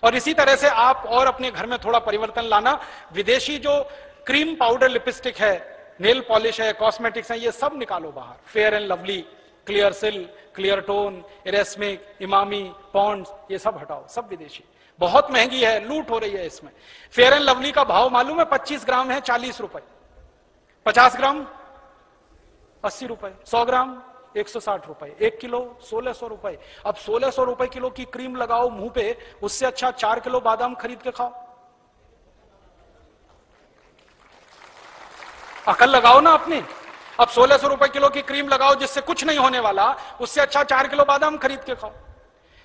और इसी तरह से आप और अपने घर में थोड़ा परिवर्तन लाना। विदेशी जो क्रीम पाउडर लिपस्टिक है, नेल पॉलिश है, कॉस्मेटिक्स है, ये सब निकालो बाहर। फेयर एंड लवली, क्लियर सिल, क्लियर टोन, इरेस्मिक, इमामी, पॉन्ड्स, ये सब हटाओ, सब विदेशी। बहुत महंगी है, लूट हो रही है इसमें। फेयर एंड लवली का भाव मालूम है? 25 ग्राम है 40 रुपए, 50 ग्राम 80 रुपए, 100 ग्राम 160 रुपए, 1 किलो 1600 रुपए। अब 1600 रुपए किलो की क्रीम लगाओ मुंह पे, उससे अच्छा 4 किलो बादाम खरीद के खाओ। अकल लगाओ ना अपनी। अब 1600 रुपए किलो की क्रीम लगाओ जिससे कुछ नहीं होने वाला, उससे अच्छा 4 किलो बादाम खरीद के खाओ।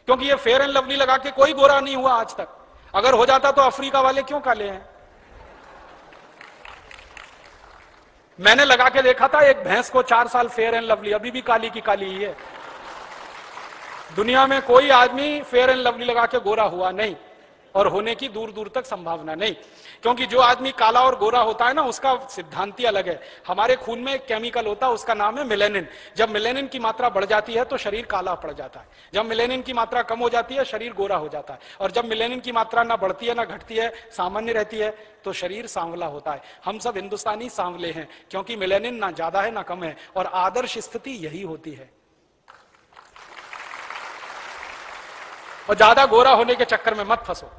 क्योंकि ये फेयर एंड लवली लगा के कोई गोरा नहीं हुआ आज तक। अगर हो जाता तो अफ्रीका वाले क्यों काले हैं? मैंने लगा के देखा था एक भैंस को 4 साल फेयर एंड लवली, अभी भी काली की काली ही है। दुनिया में कोई आदमी फेयर एंड लवली लगा के गोरा हुआ नहीं, और होने की दूर दूर तक संभावना नहीं। क्योंकि जो आदमी काला और गोरा होता है ना, उसका सिद्धांत ही अलग है। हमारे खून में एक केमिकल होता है, उसका नाम है मेलेनिन। जब मेलेनिन की मात्रा बढ़ जाती है तो शरीर काला पड़ जाता है, जब मेलेनिन की मात्रा कम हो जाती है शरीर गोरा हो जाता है, और जब मेलेनिन की मात्रा ना बढ़ती है ना घटती है, सामान्य रहती है, तो शरीर सांवला होता है। हम सब हिंदुस्तानी सांवले हैं क्योंकि मेलेनिन ना ज्यादा है ना कम है, और आदर्श स्थिति यही होती है। और ज्यादा गोरा होने के चक्कर में मत फंसो।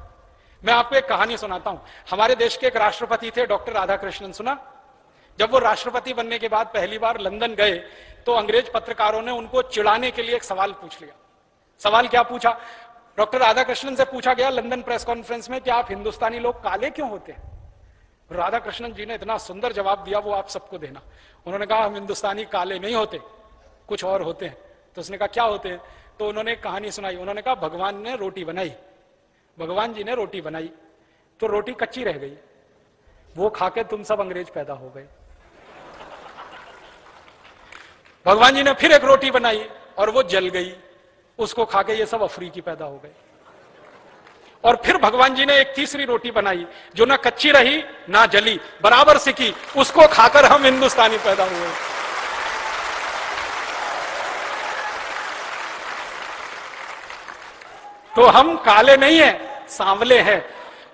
मैं आपको एक कहानी सुनाता हूं। हमारे देश के एक राष्ट्रपति थे, डॉक्टर राधाकृष्णन, सुना? जब वो राष्ट्रपति बनने के बाद पहली बार लंदन गए तो अंग्रेज पत्रकारों ने उनको चिढ़ाने के लिए एक सवाल पूछ लिया। सवाल क्या पूछा? डॉक्टर राधाकृष्णन से पूछा गया लंदन प्रेस कॉन्फ्रेंस में कि आप हिंदुस्तानी लोग काले क्यों होते हैं? राधाकृष्णन जी ने इतना सुंदर जवाब दिया, वो आप सबको देना। उन्होंने कहा हम हिंदुस्तानी काले नहीं होते, कुछ और होते हैं। तो उसने कहा क्या होते हैं? तो उन्होंने एक कहानी सुनाई। उन्होंने कहा भगवान ने रोटी बनाई, भगवान जी ने रोटी बनाई तो रोटी कच्ची रह गई, वो खाके तुम सब अंग्रेज पैदा हो गए। भगवान जी ने फिर एक रोटी बनाई और वो जल गई, उसको खाके ये सब अफ्रीकी पैदा हो गए। और फिर भगवान जी ने एक तीसरी रोटी बनाई जो ना कच्ची रही ना जली, बराबर सिकी, उसको खाकर हम हिंदुस्तानी पैदा हुए। तो हम काले नहीं हैं, सांवले हैं।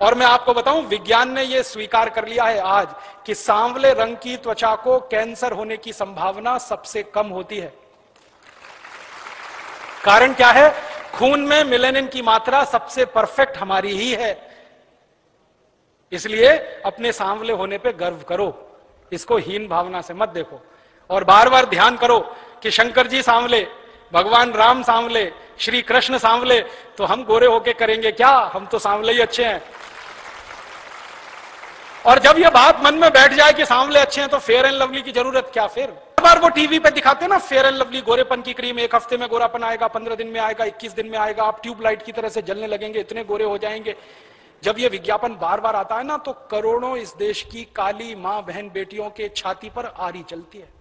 और मैं आपको बताऊं, विज्ञान ने यह स्वीकार कर लिया है आज कि सांवले रंग की त्वचा को कैंसर होने की संभावना सबसे कम होती है। कारण क्या है? खून में मेलेनिन की मात्रा सबसे परफेक्ट हमारी ही है। इसलिए अपने सांवले होने पे गर्व करो, इसको हीन भावना से मत देखो। और बार बार ध्यान करो कि शंकर जी सांवले, भगवान राम सांवले, श्री कृष्ण सांवले, तो हम गोरे होके करेंगे क्या? हम तो सांवले ही अच्छे हैं। और जब ये बात मन में बैठ जाए कि सांवले अच्छे हैं तो फेयर एंड लवली की जरूरत क्या? फिर बार वो टीवी पे दिखाते हैं ना फेयर एंड लवली गोरेपन की क्रीम, 1 हफ्ते में गोरापन आएगा, 15 दिन में आएगा, 21 दिन में आएगा, आप ट्यूबलाइट की तरह से जलने लगेंगे, इतने गोरे हो जाएंगे। जब ये विज्ञापन बार बार आता है ना, तो करोड़ों इस देश की काली मां बहन बेटियों के छाती पर आरी चलती है।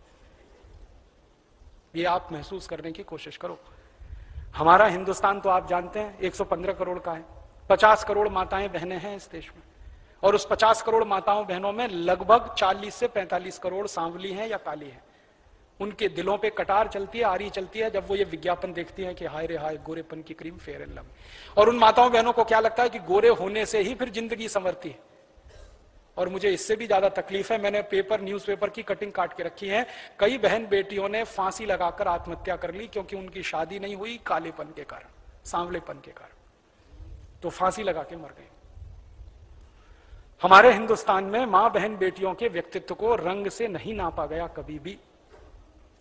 ये आप महसूस करने की कोशिश करो। हमारा हिंदुस्तान तो आप जानते हैं 115 करोड़ का है, 50 करोड़ माताएं बहनें हैं इस देश में, और उस 50 करोड़ माताओं बहनों में लगभग 40 से 45 करोड़ सांवली हैं या काली हैं। उनके दिलों पे कटार चलती है, आरी चलती है जब वो ये विज्ञापन देखती हैं कि हाय रे हाय गोरेपन की क्रीम फेयर एंड लवली। और उन माताओं बहनों को क्या लगता है कि गोरे होने से ही फिर जिंदगी संवरती है। और मुझे इससे भी ज्यादा तकलीफ है, मैंने न्यूज़पेपर की कटिंग काट के रखी है, कई बहन बेटियों ने फांसी लगाकर आत्महत्या कर ली क्योंकि उनकी शादी नहीं हुई कालेपन के कारण, सांवलेपन के कारण, तो फांसी लगा के मर गई। हमारे हिंदुस्तान में मां बहन बेटियों के व्यक्तित्व को रंग से नहीं नापा गया कभी भी,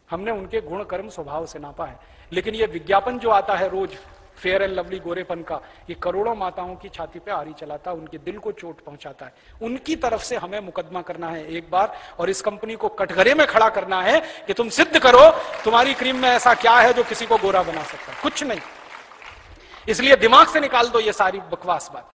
हमने उनके गुण कर्म स्वभाव से नापा है। लेकिन ये विज्ञापन जो आता है रोज फेयर एंड लवली गोरेपन का, ये करोड़ों माताओं की छाती पे आरी चलाता है, उनके दिल को चोट पहुंचाता है। उनकी तरफ से हमें मुकदमा करना है एक बार, और इस कंपनी को कटघरे में खड़ा करना है कि तुम सिद्ध करो तुम्हारी क्रीम में ऐसा क्या है जो किसी को गोरा बना सकता है। कुछ नहीं। इसलिए दिमाग से निकाल दो ये सारी बकवास बात।